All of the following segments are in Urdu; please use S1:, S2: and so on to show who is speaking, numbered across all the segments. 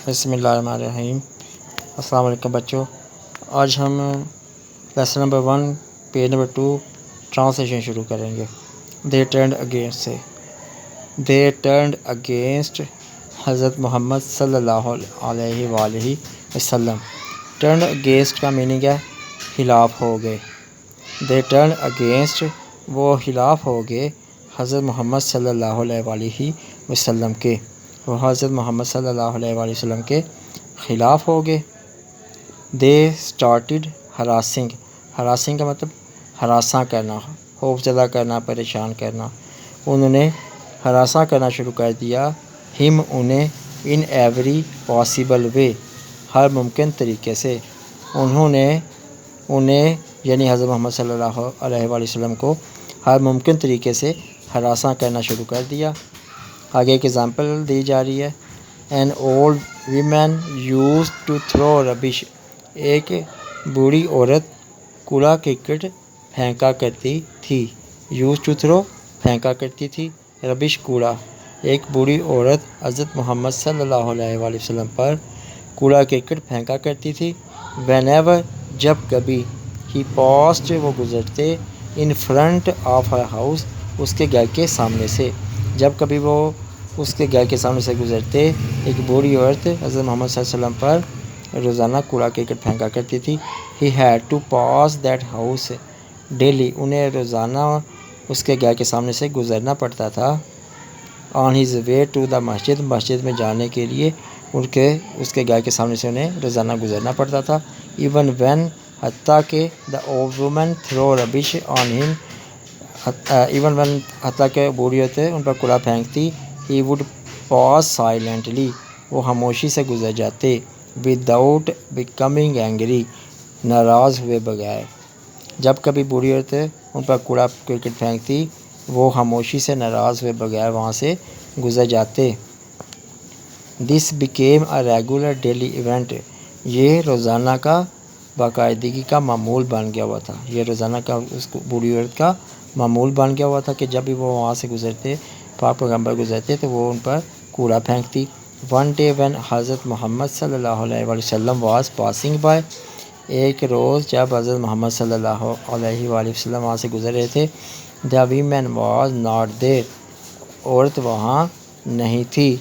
S1: بسم اللہ الرحمن الرحیم۔ السلام علیکم بچوں، آج ہم lesson number 1 page number 2 translation شروع کریں گے۔ دے ٹرنڈ اگینسٹ سے دے ٹرنڈ اگینسٹ حضرت محمد صلی اللہ علیہ وآلہ وسلم۔ ٹرنڈ اگینسٹ کا میننگ ہے خلاف ہو گئے۔ دے ٹرنڈ اگینسٹ وہ خلاف ہو گئے حضرت محمد صلی اللہ علیہ وآلہ وسلم کے، وہ حضرت محمد صلی اللہ علیہ وآلہ وسلم کے خلاف ہو گئے۔ دے سٹارٹڈ ہراسنگ، ہراسنگ کا مطلب ہراساں کرنا، خوف زدہ کرنا، پریشان کرنا۔ انہوں نے ہراساں کرنا شروع کر دیا، ہم انہیں، ان ایوری پاسبل وے، ہر ممکن طریقے سے۔ انہوں نے انہیں یعنی حضرت محمد صلی اللہ علیہ وآلہ وسلم کو ہر ممکن طریقے سے ہراساں کرنا شروع کر دیا۔ آگے ایک ایگزامپل دی جا رہی ہے۔ An old woman used to throw rubbish، ایک بوڑھی عورت کوڑا کرکٹ پھینکا کرتی تھی۔ used to throw پھینکا کرتی تھی، rubbish کوڑا۔ ایک بوڑھی عورت حضرت محمد صلی اللہ علیہ وآلہ وسلم پر کوڑا کرکٹ پھینکا کرتی تھی۔ whenever جب کبھی، he passed وہ گزرتے، in front of her house اس کے گھر کے سامنے سے، جب کبھی وہ اس کے گھر کے سامنے سے گزرتے، ایک بوڑھی عورت حضرت محمد صلی اللہ علیہ وسلم پر روزانہ کوڑا کرکٹ پھینکا کرتی تھی۔ He had to pass that house daily، انہیں روزانہ اس کے گھر کے سامنے سے گزرنا پڑتا تھا۔ On his way to the مسجد، مسجد میں جانے کے لیے اس کے گھر کے سامنے سے انہیں روزانہ گزرنا پڑتا تھا۔ Even when حتیٰ کہ the old woman throw rubbish on him، even when حتیٰ کہ بوڑھی عورت ان پر کوڑا پھینکتی، he would pass silently، وہ خاموشی سے گزر جاتے، without becoming angry، ناراض ہوئے بغیر۔ جب کبھی بوڑھی عورت ان پر کوڑا کرکٹ پھینکتی، وہ خاموشی سے ناراض ہوئے بغیر وہاں سے گزر جاتے۔ This became a regular daily event، یہ روزانہ کا باقاعدگی کا معمول بن گیا ہوا تھا، یہ روزانہ کا اس بوڑھی عورت کا معمول بن گیا ہوا تھا کہ جب بھی وہ وہاں سے گزرتے، پاک پیغمبر گزرتے تو وہ ان پر کوڑا پھینکتی۔ One day when حضرت محمد صلی اللہ علیہ وآلہ وسلم was passing by، ایک روز جب حضرت محمد صلی اللہ علیہ وآلہ وسلم وہاں سے گزر رہے تھے، the woman was not there، عورت وہاں نہیں تھی،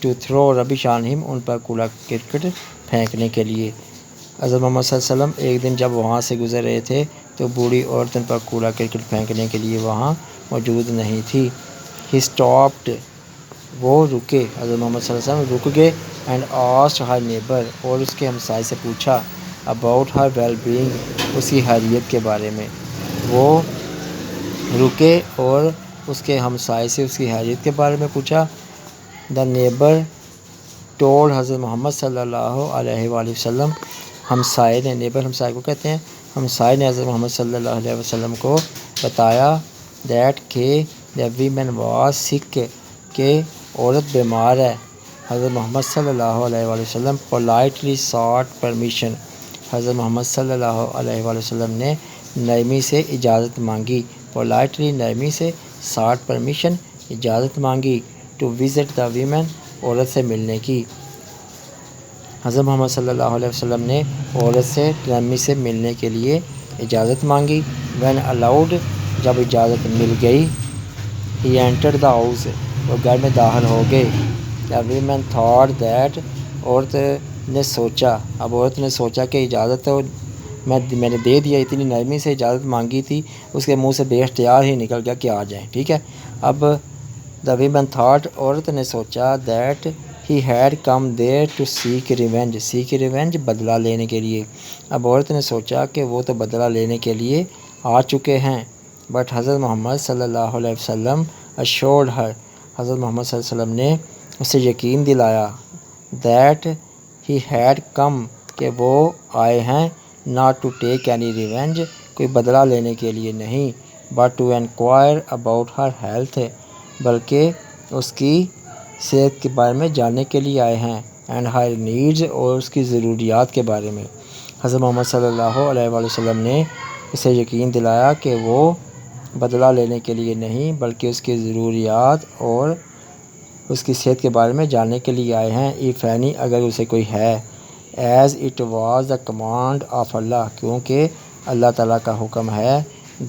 S1: to throw rubbish on him، ان پر کوڑا کرکٹ پھینکنے کے لیے۔ حضرت محمد صلی اللہ علیہ وسلم ایک دن جب وہاں سے گزر رہے تھے تو بوڑھی عورت ان پر کوڑا کرکٹ پھینکنے کے لیے وہاں موجود نہیں تھی۔ He stopped، وہ رکے، حضرت محمد صلی اللہ علیہ وسلم رک گئے، and asked her neighbor، اور اس کے ہمسائے سے پوچھا، about her well-being، اس کی خیریت کے بارے میں۔ وہ رکے اور اس کے ہمسائے سے اس کی خیریت کے بارے میں پوچھا۔ the neighbor told حضرت محمد صلی اللہ علیہ وآلہ وسلم، ہمسائے نے، نیبر ہمسائے کو کہتے ہیں، ہمسائے نے حضرت محمد صلی اللہ علیہ وسلم کو بتایا that کہ the woman was sick، کہ عورت بیمار ہے۔ حضرت محمد صلی اللہ علیہ وآلہ وسلم politely sought permission، حضرت محمد صلی اللہ علیہ وآلہ وسلم نے نرمی سے اجازت مانگی، politely نرمی سے، sought permission اجازت مانگی، to visit the woman عورت سے ملنے کی۔ حضرت محمد صلی اللہ علیہ وسلم نے عورت سے نرمی سے ملنے کے لیے اجازت مانگی۔ when allowed جب اجازت مل گئی، he entered the house وہ گھر میں داخل ہو گئے۔ the woman thought that عورت نے سوچا، اب عورت نے سوچا کہ اجازت تو میں نے دے دیا، اتنی نرمی سے اجازت مانگی تھی، اس کے منہ سے بے اختیار ہی نکل گیا کہ آ جائیں، ٹھیک ہے۔ اب the woman thought عورت نے سوچا that he had come there to seek revenge، seek revenge بدلہ لینے کے لیے۔ اب عورت نے سوچا کہ وہ تو بدلہ لینے کے لیے آ چکے ہیں۔ but حضرت محمد صلی اللہ علیہ وسلم assured her، حضرت محمد صلی اللہ علیہ وسلم نے اسے یقین دلایا that he had come کہ وہ آئے ہیں not to take any revenge کوئی بدلہ لینے کے لیے نہیں، but to inquire about her health بلکہ اس کی صحت کے بارے میں جاننے کے لیے آئے ہیں، and her needs اور اس کی ضروریات کے بارے میں۔ حضرت محمد صلی اللہ علیہ وآلہ وسلم نے اسے یقین دلایا کہ وہ بدلہ لینے کے لیے نہیں بلکہ اس کی ضروریات اور اس کی صحت کے بارے میں جاننے کے لیے آئے ہیں. if any اگر اسے کوئی ہے. as it was the command of Allah کیونکہ اللہ تعالیٰ کا حکم ہے.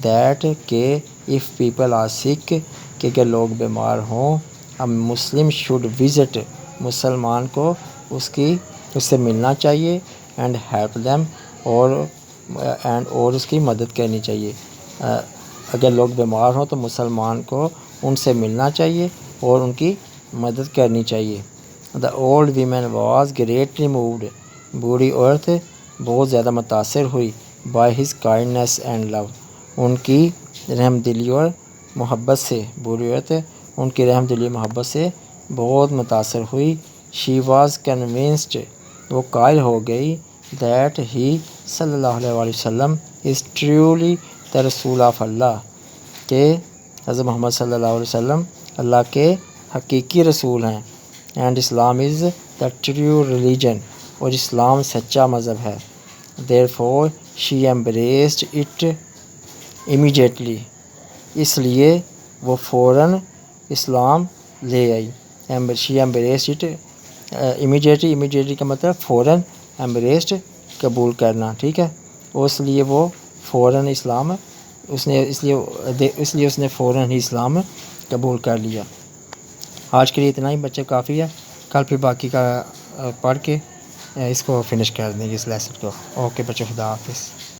S1: that کہ if people are sick کہ اگر لوگ بیمار ہوں a Muslim should visit مسلمان کو اس سے ملنا چاہیے. and help them اور اس کی مدد کرنی چاہیے. اگر لوگ بیمار ہوں تو مسلمان کو ان سے ملنا چاہیے اور ان کی مدد کرنی چاہیے. the old woman was greatly moved بوڑھی عورت بہت زیادہ متاثر ہوئی by his kindness and love ان کی رحم دلی اور محبت سے. بوڑھی عورت ان کی رحم دلی محبت سے بہت متاثر ہوئی. she was convinced وہ قائل ہو گئی that he صلی اللہ علیہ وسلم is truly the رسول of اللہ کہ حضرت محمد صلی اللہ علیہ وسلم اللہ کے حقیقی رسول ہیں. and Islam is the true religion اور اسلام سچا مذہب ہے. therefore she embraced it immediately اس لیے وہ فوراً اسلام لے آئی. she embraced it immediately کا مطلب فوراً embraced قبول کرنا. ٹھیک ہے. اس لیے وہ فوراً اسلام اس لیے اس نے فوراً ہی اسلام قبول کر لیا. آج کے لیے اتنا ہی بچے کافی ہے. کل پھر باقی کا پڑھ کے اس کو فنش کر دیں گے اس لیسن کو. اوکے بچے خدا حافظ.